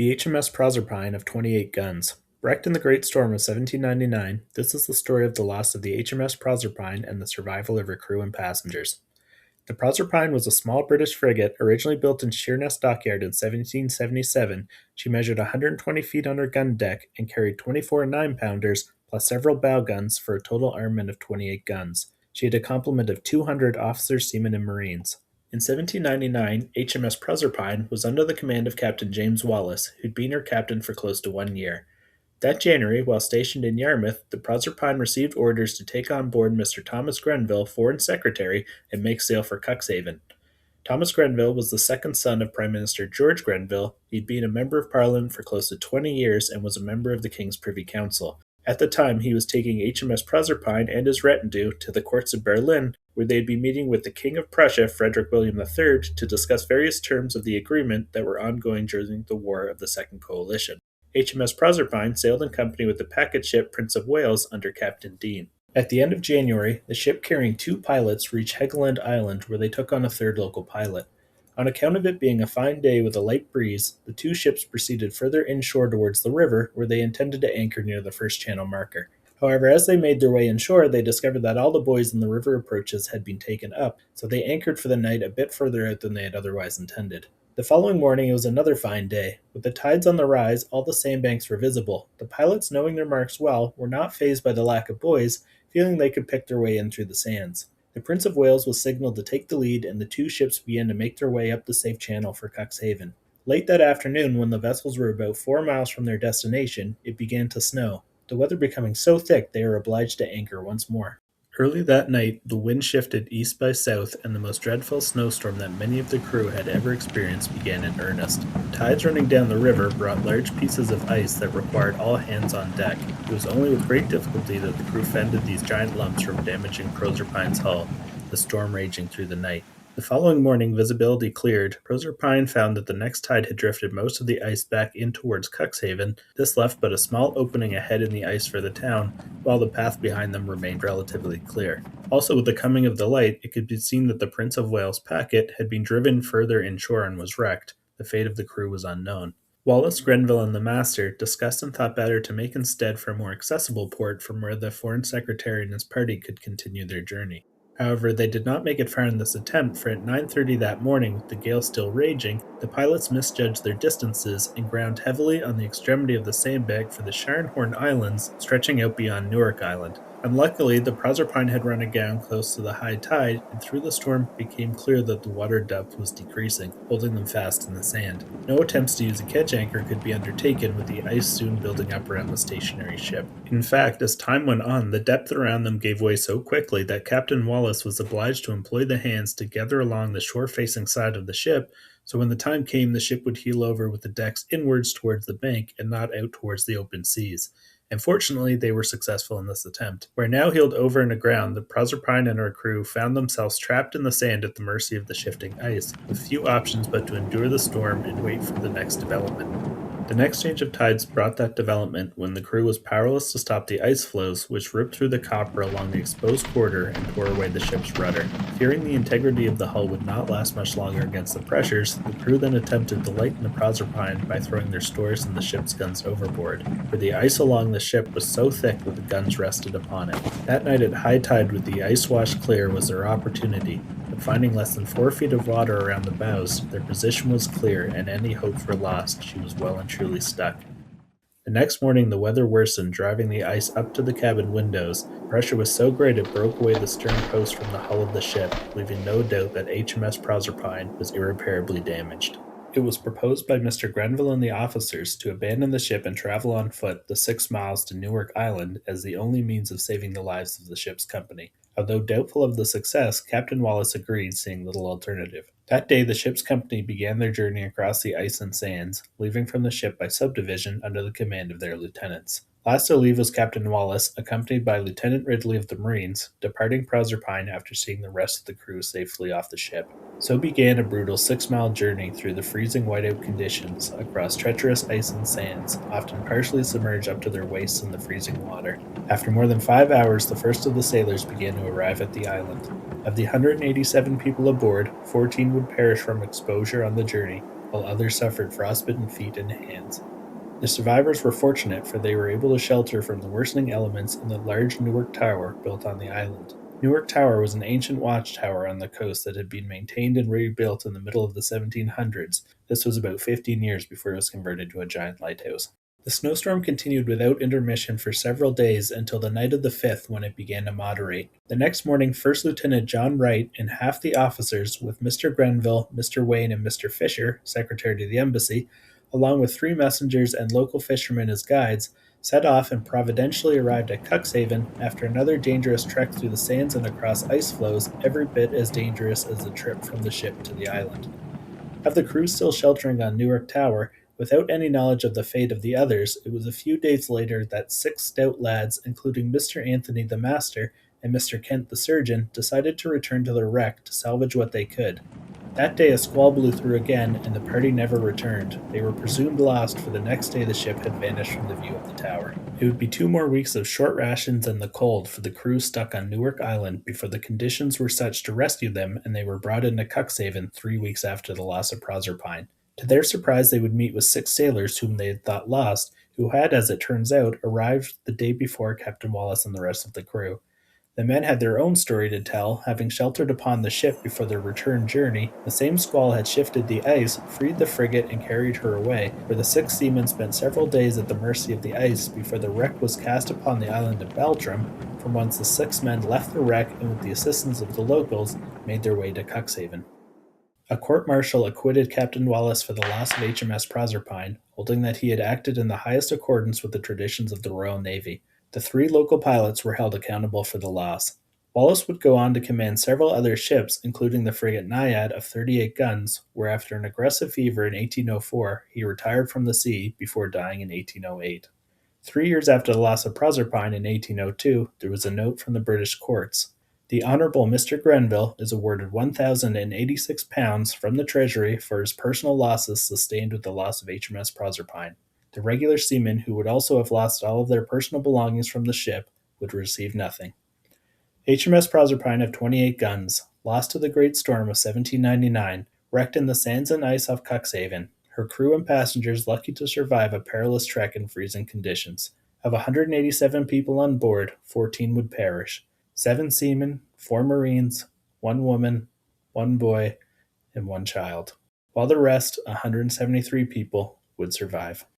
The HMS Proserpine of 28 guns. Wrecked in the Great Storm of 1799, this is the story of the loss of the HMS Proserpine and the survival of her crew and passengers. The Proserpine was a small British frigate originally built in Sheerness Dockyard in 1777. She measured 120 feet on her gun deck and carried 24 9-pounders plus several bow guns for a total armament of 28 guns. She had a complement of 200 officers, seamen, and marines. In 1799, HMS Proserpine was under the command of Captain James Wallace, who'd been her captain for close to 1 year. That January, while stationed in Yarmouth, the Proserpine received orders to take on board Mr. Thomas Grenville, Foreign Secretary, and make sail for Cuxhaven. Thomas Grenville was the second son of Prime Minister George Grenville. He'd been a member of Parliament for close to 20 years and was a member of the King's Privy Council. At the time, he was taking HMS Proserpine and his retinue to the courts of Berlin, where they'd be meeting with the King of Prussia, Frederick William III, to discuss various terms of the agreement that were ongoing during the War of the Second Coalition. HMS Proserpine sailed in company with the packet ship Prince of Wales under Captain Dean. At the end of January, the ship carrying 2 pilots reached Helgoland Island, where they took on a third local pilot. On account of it being a fine day with a light breeze, the two ships proceeded further inshore towards the river, where they intended to anchor near the first channel marker. However, as they made their way inshore, they discovered that all the buoys in the river approaches had been taken up, so they anchored for the night a bit further out than they had otherwise intended. The following morning it was another fine day. With the tides on the rise, all the sandbanks were visible. The pilots, knowing their marks well, were not fazed by the lack of buoys, feeling they could pick their way in through the sands. The Prince of Wales was signaled to take the lead, and the two ships began to make their way up the safe channel for Cuxhaven. Late that afternoon, when the vessels were about 4 miles from their destination, it began to snow. The weather becoming so thick, they were obliged to anchor once more. Early that night, the wind shifted east by south, and the most dreadful snowstorm that many of the crew had ever experienced began in earnest. Tides running down the river brought large pieces of ice that required all hands on deck. It was only with great difficulty that the crew fended these giant lumps from damaging Proserpine's hull, the storm raging through the night. The following morning, visibility cleared. Proserpine found that the next tide had drifted most of the ice back in towards Cuxhaven. This left but a small opening ahead in the ice for the town, while the path behind them remained relatively clear. Also, with the coming of the light, it could be seen that the Prince of Wales packet had been driven further inshore and was wrecked. The fate of the crew was unknown. Wallace, Grenville, and the master discussed and thought better to make instead for a more accessible port from where the Foreign Secretary and his party could continue their journey. However, they did not make it far in this attempt, for at 9:30 that morning, with the gale still raging, the pilots misjudged their distances and ground heavily on the extremity of the sandbank for the Scharnhorn Islands, stretching out beyond Newark Island. Unluckily, the Proserpine had run aground close to the high tide, and through the storm it became clear that the water depth was decreasing, holding them fast in the sand. No attempts to use a catch anchor could be undertaken, with the ice soon building up around the stationary ship. In fact, as time went on, the depth around them gave way so quickly that Captain Wallace was obliged to employ the hands to gather along the shore-facing side of the ship, so when the time came, the ship would heel over with the decks inwards towards the bank and not out towards the open seas. And fortunately, they were successful in this attempt. Where now heeled over and aground, the Proserpine and her crew found themselves trapped in the sand at the mercy of the shifting ice, with few options but to endure the storm and wait for the next development. The next change of tides brought that development when the crew was powerless to stop the ice floes, which ripped through the copper along the exposed quarter and tore away the ship's rudder. Fearing the integrity of the hull would not last much longer against the pressures, the crew then attempted to lighten the Proserpine by throwing their stores and the ship's guns overboard, for the ice along the ship was so thick that the guns rested upon it. That night at high tide, with the ice washed clear, was their opportunity, but finding less than 4 feet of water around the bows, their position was clear, and any hopes were lost. She was well and truly stuck. The next morning the weather worsened, driving the ice up to the cabin windows. The pressure was so great it broke away the stern post from the hull of the ship, leaving no doubt that HMS Proserpine was irreparably damaged. It was proposed by Mr. Grenville and the officers to abandon the ship and travel on foot the 6 miles to Newark Island as the only means of saving the lives of the ship's company. Although doubtful of the success, Captain Wallace agreed, seeing little alternative. That day the ship's company began their journey across the ice and sands, leaving from the ship by subdivision under the command of their lieutenants. Last to leave was Captain Wallace, accompanied by Lieutenant Ridley of the Marines, departing Proserpine after seeing the rest of the crew safely off the ship. So began a brutal 6-mile journey through the freezing whiteout conditions, across treacherous ice and sands, often partially submerged up to their waists in the freezing water. After more than 5 hours, the first of the sailors began to arrive at the island. Of the 187 people aboard, 14 would perish from exposure on the journey. while others suffered frostbitten feet and hands. The survivors were fortunate, for they were able to shelter from the worsening elements in the large Newark Tower built on the island. Newark Tower was an ancient watchtower on the coast that had been maintained and rebuilt in the middle of the 1700s. This was about 15 years before it was converted to a giant lighthouse. The snowstorm continued without intermission for several days until the night of the 5th, when it began to moderate. The next morning, First Lieutenant John Wright and half the officers, with Mr. Grenville, Mr. Wayne, and Mr. Fisher, secretary to the embassy, along with 3 messengers and local fishermen as guides, set off and providentially arrived at Cuxhaven after another dangerous trek through the sands and across ice floes, every bit as dangerous as the trip from the ship to the island. Of the crew still sheltering on Newark Tower, without any knowledge of the fate of the others, it was a few days later that 6 stout lads, including Mr. Anthony the master and Mr. Kent the surgeon, decided to return to the wreck to salvage what they could. That day a squall blew through again, and the party never returned. They were presumed lost, for the next day the ship had vanished from the view of the tower. It would be 2 more weeks of short rations and the cold for the crew stuck on Newark Island before the conditions were such to rescue them, and they were brought into Cuxhaven 3 weeks after the loss of Proserpine. To their surprise, they would meet with 6 sailors whom they had thought lost, who had, as it turns out, arrived the day before Captain Wallace and the rest of the crew. The men had their own story to tell. Having sheltered upon the ship before their return journey, the same squall had shifted the ice, freed the frigate, and carried her away, where the 6 seamen spent several days at the mercy of the ice before the wreck was cast upon the island of Beltram, from whence the 6 men left the wreck and, with the assistance of the locals, made their way to Cuxhaven. A court-martial acquitted Captain Wallace for the loss of HMS Proserpine, holding that he had acted in the highest accordance with the traditions of the Royal Navy. The 3 local pilots were held accountable for the loss. Wallace would go on to command several other ships, including the frigate Naiad of 38 guns, where after an aggressive fever in 1804 he retired from the sea before dying in 1808. 3 years after the loss of Proserpine in 1802, there was a note from the British courts. The Honourable Mr. Grenville is awarded £1,086 from the Treasury for his personal losses sustained with the loss of HMS Proserpine. The regular seamen, who would also have lost all of their personal belongings from the ship, would receive nothing. HMS Proserpine of 28 guns, lost to the Great Storm of 1799, wrecked in the sands and ice off Cuxhaven, her crew and passengers lucky to survive a perilous trek in freezing conditions. Of 187 people on board, 14 would perish. 7 seamen, 4 marines, 1 woman, 1 boy, and 1 child, while the rest, 173 people, would survive.